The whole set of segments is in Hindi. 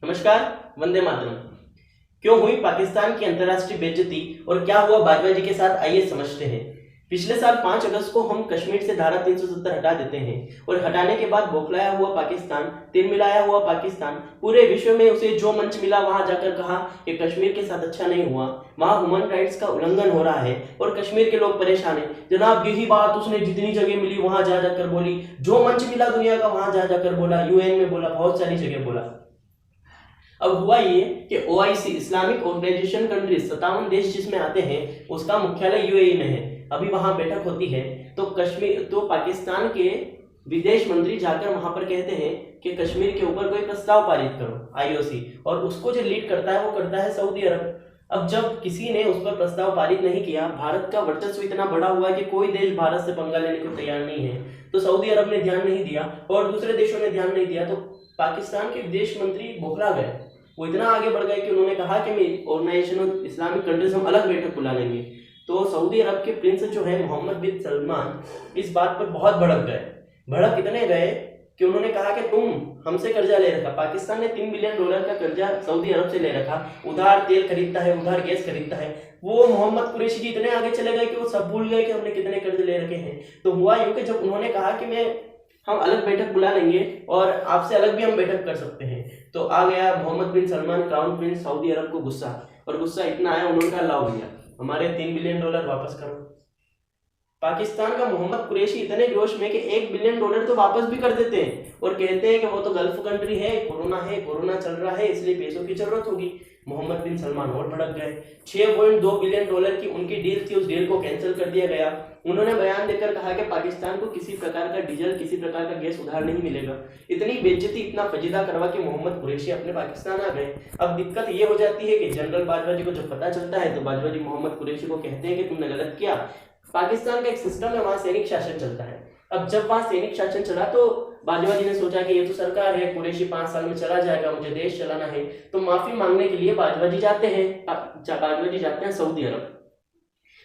नमस्कार। वंदे मातरम। क्यों हुई पाकिस्तान की अंतर्राष्ट्रीय बेइज्जती और क्या हुआ बाजवा जी के साथ, आइए समझते हैं। पिछले साल 5 अगस्त को हम कश्मीर से धारा 370 हटा देते हैं और हटाने के बाद बौखलाया हुआ पाकिस्तान, तिलमिलाया हुआ पाकिस्तान, पूरे विश्व में उसे जो मंच मिला वहां जाकर कहा कि कश्मीर के साथ अच्छा नहीं हुआ, वहां ह्यूमन राइट्स का उल्लंघन हो रहा है और कश्मीर के लोग परेशान हैं। जनाब यही बात उसने जितनी जगह मिली वहां जा जाकर बोली, जो मंच मिला दुनिया का वहां जा जाकर बोला, यूएन में बोला, बहुत सारी जगह बोला। अब हुआ ये कि ओआईसी इस्लामिक ऑर्गेनाइजेशन कंट्रीज 57 देश जिसमें आते हैं उसका मुख्यालय यूएई में है। अभी वहां बैठक होती है तो पाकिस्तान के विदेश मंत्री जाकर वहां पर कहते हैं कि कश्मीर के ऊपर कोई प्रस्ताव पारित करो, आईओसी, और उसको जो लीड करता है वो करता है सऊदी अरब। अब जब किसी ने उस पर प्रस्ताव पारित नहीं किया, भारत का वर्चस्व इतना बड़ा हुआ कि कोई देश भारत से पंगा लेने को तैयार नहीं है, तो सऊदी अरब ने ध्यान नहीं दिया और दूसरे देशों ने ध्यान नहीं दिया, तो पाकिस्तान के विदेश मंत्री बौखला गए। वो इतना आगे बढ़ गए कि उन्होंने कहा कि मैं ऑर्गेनाइजेशन ऑफ इस्लामिक कंट्रीज हम अलग बैठक बुला लेंगे। तो सऊदी अरब के प्रिंस जो है मोहम्मद बिन सलमान इस बात पर बहुत भड़क गए। भड़क इतने गए कि उन्होंने कहा कि तुम हमसे कर्जा ले रखा, पाकिस्तान ने $3 बिलियन का कर्जा सऊदी अरब से ले रखा, उधार तेल खरीदता है, उधार गैस खरीदता है। वो मोहम्मद कुरैशी जी इतने आगे चले गए कि वो सब भूल गए कि हमने कितने कर्ज ले रखे हैं। तो हुआ यूं कि जब उन्होंने कहा कि हम अलग बैठक बुला लेंगे और आपसे अलग भी हम बैठक कर सकते हैं, तो आ गया मोहम्मद बिन सलमान क्राउन प्रिंस सऊदी अरब को गुस्सा, और गुस्सा इतना आया उन्होंने कहा लाओ भैया हमारे $3 बिलियन वापस करो। पाकिस्तान का मोहम्मद कुरैशी इतने जोश में कि $1 बिलियन तो वापस भी कर देते हैं और कहते हैं कि वो तो गल्फ कंट्री है, कोरोना चल रहा है इसलिए पैसों की जरूरत होगी। मोहम्मद बिन सलमान और भड़क गए। $6.2 बिलियन की उनकी डील थी, उस डील को कैंसिल कर दिया गया। उन्होंने बयान देकर कहा कि पाकिस्तान को किसी प्रकार का डीजल, किसी प्रकार का गैस उधार नहीं मिलेगा। इतनी बेइज्जती, इतना फजीदा करवा के मोहम्मद कुरैशी अपने पाकिस्तान आ गए। अब दिक्कत ये हो जाती है कि जनरल बाजवा जी को जब पता चलता है तो बाजवा जी मोहम्मद कुरैशी को कहते हैं कि तुमने गलत किया। पाकिस्तान का एक सिस्टम है, वहां सैनिक शासन चलता है। अब जब वहां सैनिक शासन चला तो बाजवा जी ने सोचा कि ये तो सरकार है, कुरैशी 5 साल में चला जाएगा, मुझे देश चलाना है, तो माफी मांगने के लिए बाजवा जी जाते हैं सऊदी अरब।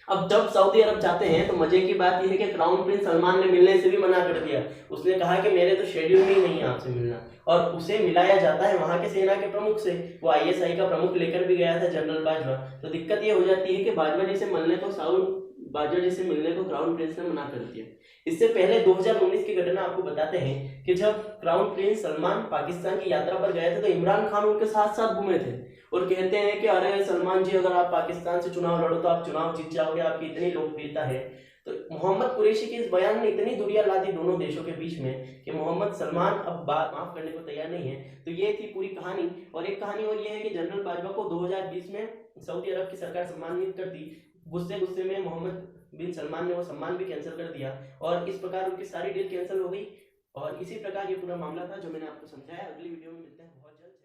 अब जब सऊदी अरब जाते हैं तो मजे की बात यह है कि क्राउन प्रिंस सलमान ने मिलने से भी मना कर दिया। उसने कहा कि मेरे तो शेड्यूल में ही नहीं है आपसे मिलना, और उसे मिलाया जाता है वहां के सेना के प्रमुख से। वो आईएसआई का प्रमुख लेकर भी गया था, जनरल बाजवा। तो दिक्कत ये हो जाती है कि बाजवा जी से मिलने को क्राउन प्रिंस ने मना कर दिया। इससे पहले 2019 की घटना आपको बताते हैं कि जब क्राउन प्रिंस सलमान पाकिस्तान की यात्रा पर गए थे तो इमरान खान उनके साथ साथ घूमे थे और कहते हैं कि अरे सलमान जी, अगर आप पाकिस्तान से चुनाव लड़ो तो आप चुनाव जीत जाओगे, आपकी इतनी लोकप्रियता है। तो मोहम्मद कुरैशी के इस बयान ने इतनी दूरियां ला दी दोनों देशों के बीच में कि मोहम्मद सलमान अब बात माफ करने को तैयार नहीं है। तो ये थी पूरी कहानी। और एक कहानी और ये है कि जनरल बाजवा को 2020 में सऊदी अरब की सरकार सम्मानित कर दी। गुस्से में मोहम्मद बिन सलमान ने वो सम्मान भी कैंसिल कर दिया और इस प्रकार उनकी सारी डील कैंसिल हो गई। और इसी प्रकार ये पूरा मामला था जो मैंने आपको समझाया। अगली वीडियो में मिलते हैं बहुत जल्द।